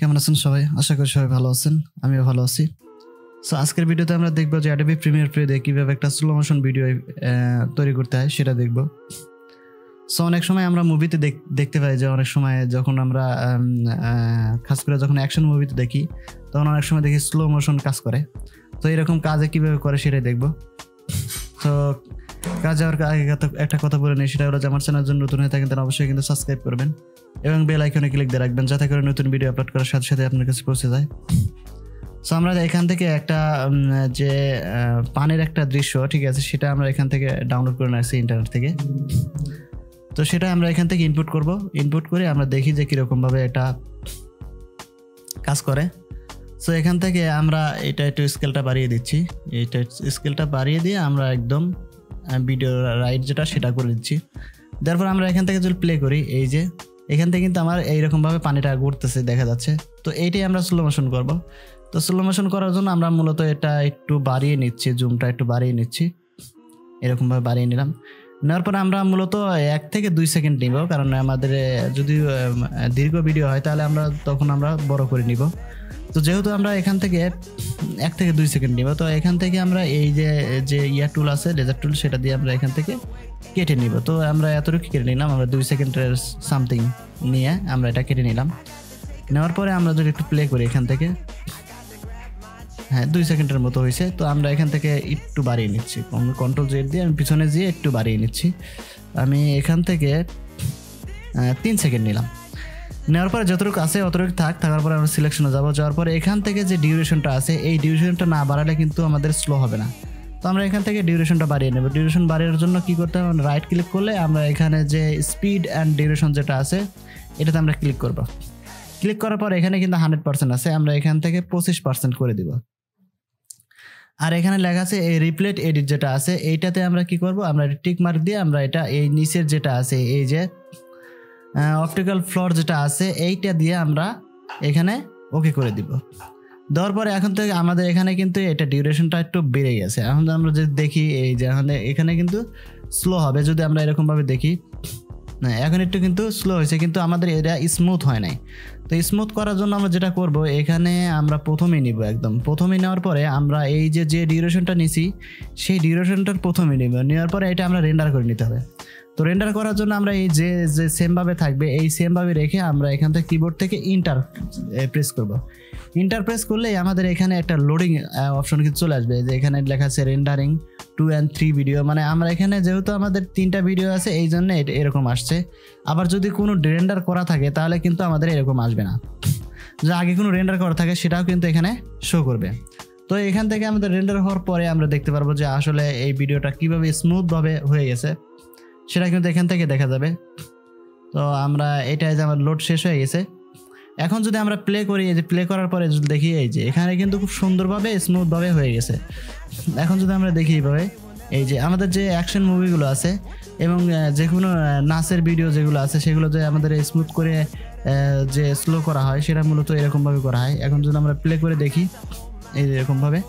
কেমন আছেন সবাই? আশা করি সবাই ভালো আছেন। আমিও ভালো আছি। সো আজকের ভিডিওতে আমরা দেখব যে Adobe Premiere Pro দিয়ে কিভাবে একটা স্লো মোশন ভিডিও তৈরি করতে হয় সেটা দেখব। সো অনেক সময় আমরা মুভিতে দেখতে পাই যে অনেক সময় যখন আমরা খাস করে যখন অ্যাকশন মুভিতে দেখি তখন অনেক সময় দেখি স্লো মোশন কাজ করে। তো এরকম কাজে কিভাবে করে সেটাই দেখব। তো কাজ যাওয়ার আগে একটা কথা বলে নিই, সেটা হলো যে আমার চ্যানেল জন্য নতুন হয়ে থাকেন তাহলে অবশ্যই কিন্তু সাবস্ক্রাইব করবেন এবং বেল আইকনে ক্লিক দিয়ে রাখবেন যাতে করে নতুন ভিডিও আপলোড করার সাথে সাথে আপনার কাছে পৌঁছে যায়। সো আমরা এখান থেকে একটা যে পানির একটা দৃশ্য, ঠিক আছে, সেটা আমরা এখান থেকে ডাউনলোড করে নিয়েছি ইন্টারনেট থেকে। তো সেটা আমরা এখান থেকে ইনপুট করব। ইনপুট করে আমরা দেখি যে কীরকমভাবে এটা কাজ করে। সো এখান থেকে আমরা এটা একটু স্কেলটা বাড়িয়ে দিচ্ছি। এটা স্কেলটা বাড়িয়ে দিয়ে আমরা একদম ভিডিও রাইট যেটা সেটা করে দিচ্ছি। তারপর আমরা এখান থেকে যদি প্লে করি, এই যে এখান থেকে কিন্তু আমার এইরকমভাবে পানিটা ঘুরতেছে দেখা যাচ্ছে। তো এইটাই আমরা স্লো মোশন করব। তো স্লো মোশন করার জন্য আমরা মূলত এটা একটু বাড়িয়ে নিচ্ছি, জুমটা একটু বাড়িয়ে নিচ্ছি, এরকমভাবে বাড়িয়ে নিলাম। নেওয়ার পর আমরা মূলত 1 থেকে 2 সেকেন্ড নিব, কারণ আমাদের যদি দীর্ঘ ভিডিও হয় তাহলে তখন আমরা বড় করে নিব। তো যেহেতু আমরা এখান থেকে 1 থেকে 2 সেকেন্ড নিব, তো এখান থেকে আমরা এই যে টুল আছে, লেজার টুল, সেটা দিয়ে আমরা এখান থেকে কেটে নিব। তো আমরা এতটুকু কেটে নিলাম, আমরা 2 সেকেন্ডের সামথিং নিয়ে আমরা এটা কেটে নিলাম। নেওয়ার পরে আমরা যদি একটু প্লে করি এখান থেকে, হ্যাঁ 2 সেকেন্ডের মতো হয়েছে। তো আমরা এখান থেকে একটু বাড়িয়ে নিচ্ছি, কন্ট্রোল জেড দিয়ে আমি পিছনে যেয়ে একটু বাড়িয়ে নিচ্ছি। আমি এখান থেকে 3 সেকেন্ড নিলাম। নেওয়ার পরে যতটুকু আছে অতটুকু থাকার পরে আমরা সিলেকশনে যাবো। যাওয়ার পরে এখান থেকে যে ডিউরেশনটা আছে, এই ডিউরেশনটা না বাড়ালে কিন্তু আমাদের স্লো হবে না। তো আমরা এখান থেকে ডিউরেশনটা বাড়িয়ে নেব। ডিউরেশন বাড়ানোর জন্য কি করতে হবে, রাইট ক্লিক করলে আমরা এখানে যে স্পিড অ্যান্ড ডিউরেশন যেটা আছে এটাতে আমরা ক্লিক করব। ক্লিক করার পর এখানে কিন্তু 100% আছে, আমরা এখান থেকে 25% করে দিব। আর এখানে লেখা আছে এই রিপ্লেট এডিট যেটা আছে, এইটাতে আমরা কি করব, আমরা টিক মার্ক দিয়ে আমরা এটা এই নিচের যেটা আছে এই যে অপটিক্যাল ফ্লোর যেটা আছে এইটা দিয়ে আমরা এখানে ওকে করে দিব। দেওয়ার পরে এখন থেকে আমাদের এখানে কিন্তু এটা ডিউরেশনটা একটু বেড়ে গেছে। এখন আমরা যদি দেখি এই যে এখানে কিন্তু স্লো হবে যদি আমরা এরকমভাবে দেখি। এখন একটু কিন্তু স্লো হয়েছে, কিন্তু আমাদের এটা স্মুথ হয় নাই। তো স্মুথ করার জন্য আমরা যেটা করব, এখানে আমরা প্রথমেই নিব, একদম প্রথমেই নেওয়ার পরে আমরা এই যে ডিউরেশনটা নিছি সেই ডিউরেশনটার প্রথমেই নিব। নেওয়ার পরে এটা আমরা রেন্ডার করে নিতে হবে। তো রেন্ডার করার জন্য আমরা এই যে সেমভাবে থাকবে এই সেমভাবে রেখে আমরা এখান থেকে কিবোর্ড থেকে ইন্টার প্রেস করব। ইন্টার প্রেস করলেই আমাদের এখানে একটা লোডিং অপশন কিন্তু চলে আসবে, যে এখানে লেখা আছে রেন্ডারিং 2 and 3 ভিডিও। মানে আমরা এখানে যেহেতু আমাদের 3টা ভিডিও আছে এই জন্য এরকম আসছে। আবার যদি কোনো রেন্ডার করা থাকে তাহলে কিন্তু আমাদের এরকম আসবে না, যে আগে কোনো রেন্ডার করা থাকে সেটাও কিন্তু এখানে শো করবে। তো এখান থেকে আমাদের রেন্ডার হওয়ার পরে আমরা দেখতে পারবো যে আসলে এই ভিডিওটা কিভাবে স্মুথভাবে হয়ে গেছে সেটা কিন্তু এখান থেকে দেখা যাবে। তো আমরা এটাই যে আমার লোড শেষ হয়ে গেছে। এখন যদি আমরা প্লে করি, এই যে প্লে করার পরে যদি দেখি এই যে এখানে কিন্তু খুব সুন্দরভাবে স্মুথভাবে হয়ে গেছে। এখন যদি আমরা দেখি এইভাবে, এই যে আমাদের যে অ্যাকশন মুভিগুলো আছে এবং যে কোনো নাচের ভিডিও যেগুলো আছে সেগুলো যে আমাদের স্মুথ করে যে স্লো করা হয় সেটা মূলত এরকমভাবে করা হয়। এখন যদি আমরা প্লে করে দেখি এই এরকমভাবে,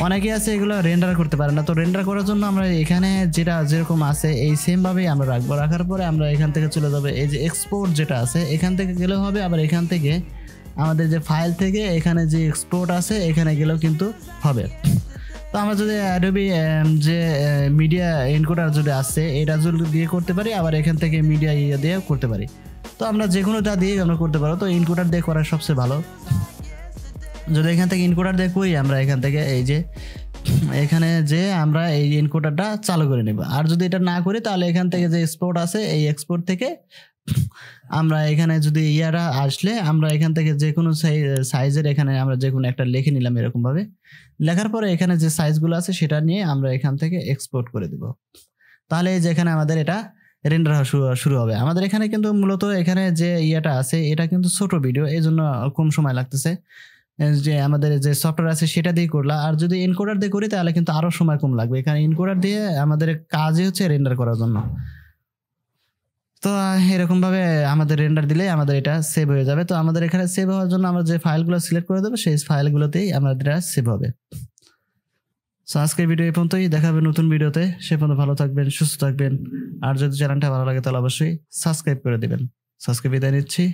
অনেকে আছে এগুলো রেন্ডার করতে পারে না। তো রেন্ডার করার জন্য আমরা এখানে যেটা যেরকম আছে এই সেমভাবেই আমরা রাখবো। রাখার পরে আমরা এখান থেকে চলে যাবে এই যে এক্সপোর্ট যেটা আছে, এখান থেকে গেলেও হবে। আবার এখান থেকে আমাদের যে ফাইল থেকে এখানে যে এক্সপোর্ট আছে এখানে গেলেও কিন্তু হবে। তো আমরা যদি অ্যাডোবি যে মিডিয়া এনকোডার যদি আছে এটা যদি দিয়ে করতে পারি, আবার এখান থেকে মিডিয়া দিয়ে করতে পারি। তো আমরা যে কোনোটা দিয়ে আমরা করতে পারো। তো এনকোডার দিয়ে করা সবচেয়ে ভালো। যদি এখান থেকে এনকোডার দিয়ে করি, আমরা এখান থেকে এই যে এখানে যে আমরা এই এনকোডারটা চালু করে নেব। আর যদি এটা না করি তাহলে এখান থেকে যে এক্সপোর্ট আছে এই এক্সপোর্ট থেকে আমরা এখানে যদি ইয়ারা আসলে আমরা এখান থেকে যে কোনো সাইজের এখানে আমরা যে কোনো একটা লিখে নিলাম এরকমভাবে। লেখার পরে এখানে যে সাইজগুলো আছে সেটা নিয়ে আমরা এখান থেকে এক্সপোর্ট করে দেব। তাহলে যেখানে আমাদের এটা রেন্ডার শুরু হবে। আমাদের এখানে কিন্তু মূলত এখানে যে ইয়েটা আছে এটা কিন্তু ছোট ভিডিও, এই জন্য কম সময় লাগতেছে। যে আমাদের যে সফটওয়্যার আছে সেটা দিয়ে করলা, আর যদি এনকোডার দিয়ে করি তাহলে কিন্তু আরো সময় কম লাগবে। এখানে এনকোডার দিয়ে আমাদের কাজই হচ্ছে রেন্ডার করার জন্য। তো এরকম ভাবে আমাদের রেন্ডার দিলে আমাদের এটা সেভ হয়ে যাবে। তো আমাদের এখানে সেভ হওয়ার জন্য আমরা যে ফাইলগুলো সিলেক্ট করে দেবো সেই ফাইলগুলোতেই আমাদের এটা সেভ হবে। সো আজকের ভিডিও এই পর্যন্তই, দেখা হবে নতুন ভিডিওতে। সে পর্যন্ত ভালো থাকবেন, সুস্থ থাকবেন। আর যদি চ্যানেলটা ভালো লাগে তাহলে অবশ্যই সাবস্ক্রাইব করে দিবেন। সাবস্ক্রাইব বিদায় নিচ্ছি।